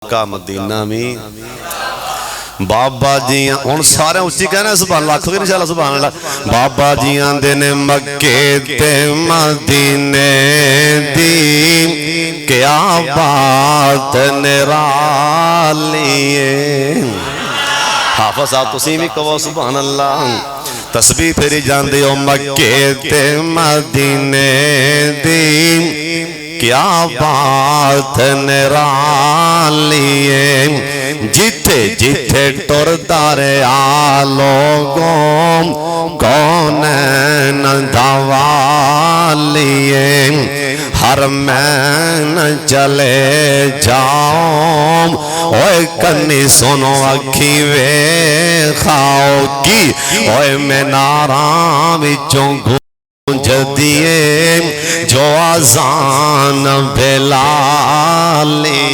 مکہ مدینہ میں بابا جیاں ہن سارے اچھی کہنا سبحان اللہ آکھو گے انشاءاللہ سبحان اللہ بابا جیاں دے نے مکے تے مدینے دی کیا بات نرالی حافظ صاحب تسی بھی کہو سبحان اللہ تسبیح پھیری جاندے ہو مکے تے مدینے دی کیا بات نرالی جتے جتے ٹر دارے آلوگوں کونین دوالی ہر میں چلے جاؤں اوے کنی سنو اکھی وے خاؤ کی اوے میں نارام وچوں گونج دیے جو آزان بلالی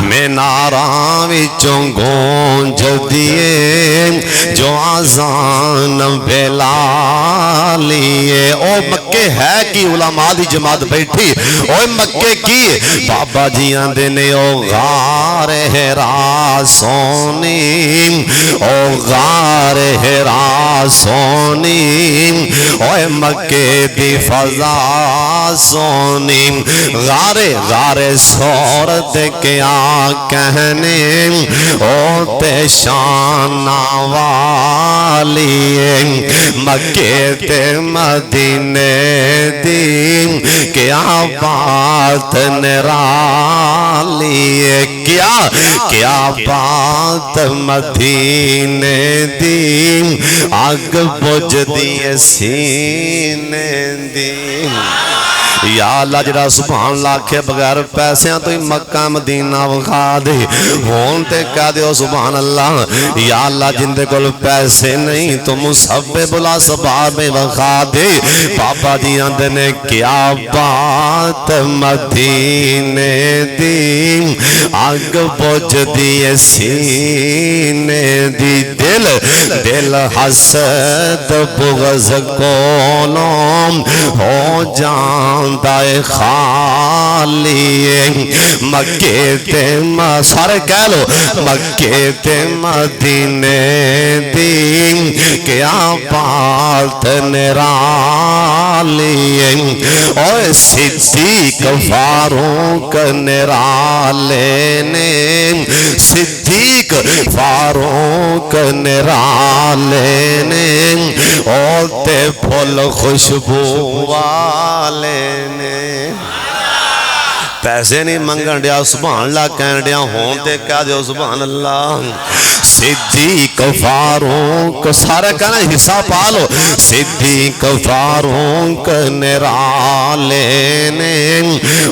میں ناراں وچوں گونج دیے جو آزان بلالی او مکے ہے کی علماء دی جماعت بیٹھی او مکے کی بابا جیاں دینے او غار ہرا سونی او غار ہرا سونی او مکے دی فضا سونی غار سور دے کے کہنے او تے شان والی مکے تے مدینے دی کیا بات نرالی کیا بات مدینے دی آگ بجھ دیے سینے دی یا اللہ جڑا سبحان اللہ کے بغیر پیسے تو ہی مکہ مدینہ وکھا دے ہون تے کہہ دے سبحان اللہ یا اللہ جن دے کول پیسے نہیں تو مسبب لا سباب وکھا دے بابا جی آندے نے کیا بات مدینے دی آگ بجھ دیے سینے دی دل حسد بغض کولوں ہو جان دائے خالی مکے تے سارے کہہ لو مکے تے مدینے دی کیا بات نرالی اوہ صدیق فاروق نرالے نے صدیق فاروق نرالے نے اور تے پھول خوشبو والے پیسے نہیں منگن دیا سبحان اللہ کہن دیا ہون تے کہہ دیو سبحان اللہ صدیق فاروق سارے کہنا حصہ پالو صدیق فاروق نرالے نے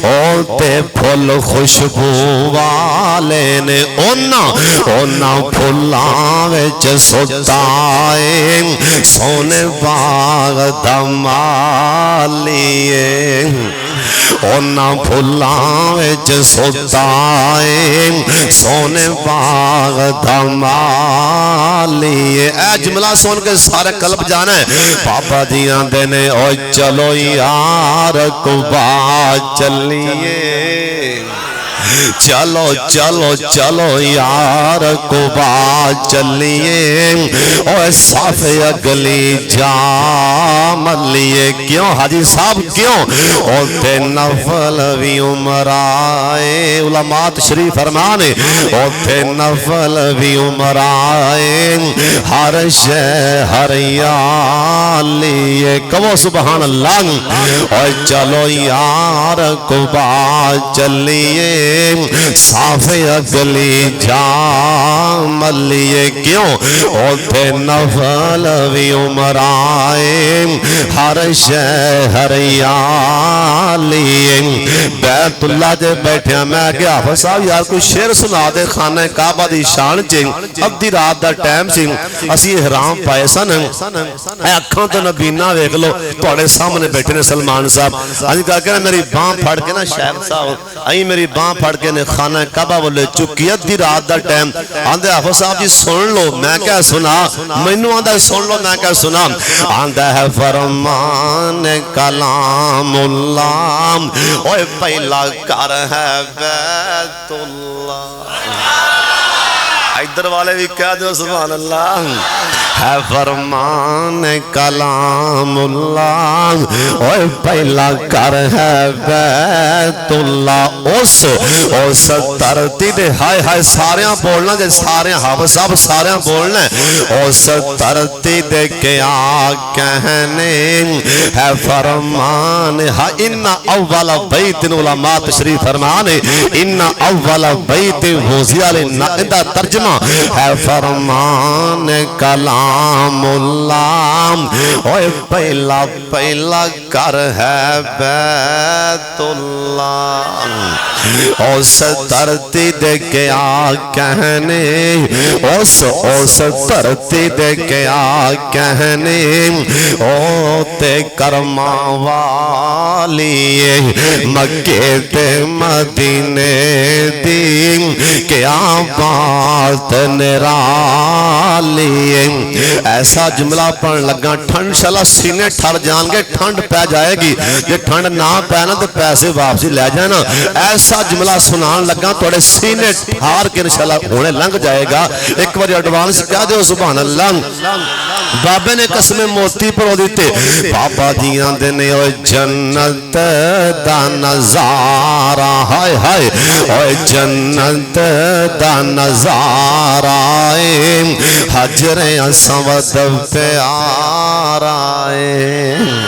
اور تے پھول خوشبو والے نے اونا پھولاں وچ سوتائے سونے باغ دمالی اونا پھولاں وچ سوتائے سونے باغ دمالی اے جملہ سن کے سارے قلب جانا ہے پاپا جی آندے نے او چلو یار کعبہ چلیے چلو چلو چلو یار کعبہ چلیے اوہ صاف اگلی جاملیے کیوں حاجی صاحب کیوں اوتے نفل بھی عمر آئے علماء تشریف فرمانے اوتے نفل بھی عمر آئے ہر شہر یالیے کہو سبحان اللہ اوہ چلو یار کعبہ چلیے صاف اگلی جاملیے کیوں اوتے نفل بھی عمر آئے ہر شہر یالیے بیت اللہ جے بیٹھے میں گیا حافظ صاحب یار کوئی شعر سنا دے خانہ کعبہ دی شان چیں اب دی رات دا ٹائم سی اسی احرام پائے سن اے اکھاں تو نبینا ویکھ لو تواڈے سامنے بیٹھے نے سلمان صاحب اج کہا کہ میری باں پھڑ کے نا شیخ صاحب ائی میری باں پھڑ کے نے خانہ کعبہ والے چکی ادھی رات دا ٹائم آندے حافظ صاحب جی سن لو میں کیا سنا مینوں آندا سن لو میں کیا سنا آندا ہے فرمان کلام اللہ اوے پہلا کر ہے بیت اللہ ادھر والے بھی کہہ دو سبحان اللہ ہے فرمان کلام اللہ اوے پہلا کر ہے بیت اللہ اس ترتی دے ہائے ہائے ساریاں بولنا جے ساریاں حافظ صاحب ساریاں بولنا اس ترتی دے کیا کہنے ہے فرمان ہا ان اول بیت علماء تشریف فرمانے ان اول بیت وضع للناس ترجمہ ہے فرمان کلام اللہ اوے پہلا پہلا کر ہے بیت اللہ اس دھرتی دے کیا کہنے اس دھرتی دے کیا کہنے او تے کرما والی مکے تے مدینے دی کیا بات نرالی ایسا جملہ پڑھ لگا ٹھنڈ شالا سینے ٹھر جان گے ٹھنڈ پہ جائے گی یہ ٹھنڈ نہ پہنا تو پیسے واپسی لے جانا ایسا جملہ سنان لگا توڑے سینے ٹھار کے انشاءاللہ ہونے لنگ جائے گا ایک بار ایڈوانس کہہ دے سبحان اللہ بابے نے قسم موتی پر ہو دیتے بابا دیاں دینے اوہ جنت دا نظارہ ہائے ہائے اوہ جنت دا نظارہ حجر اسود پہ آ رہا ہے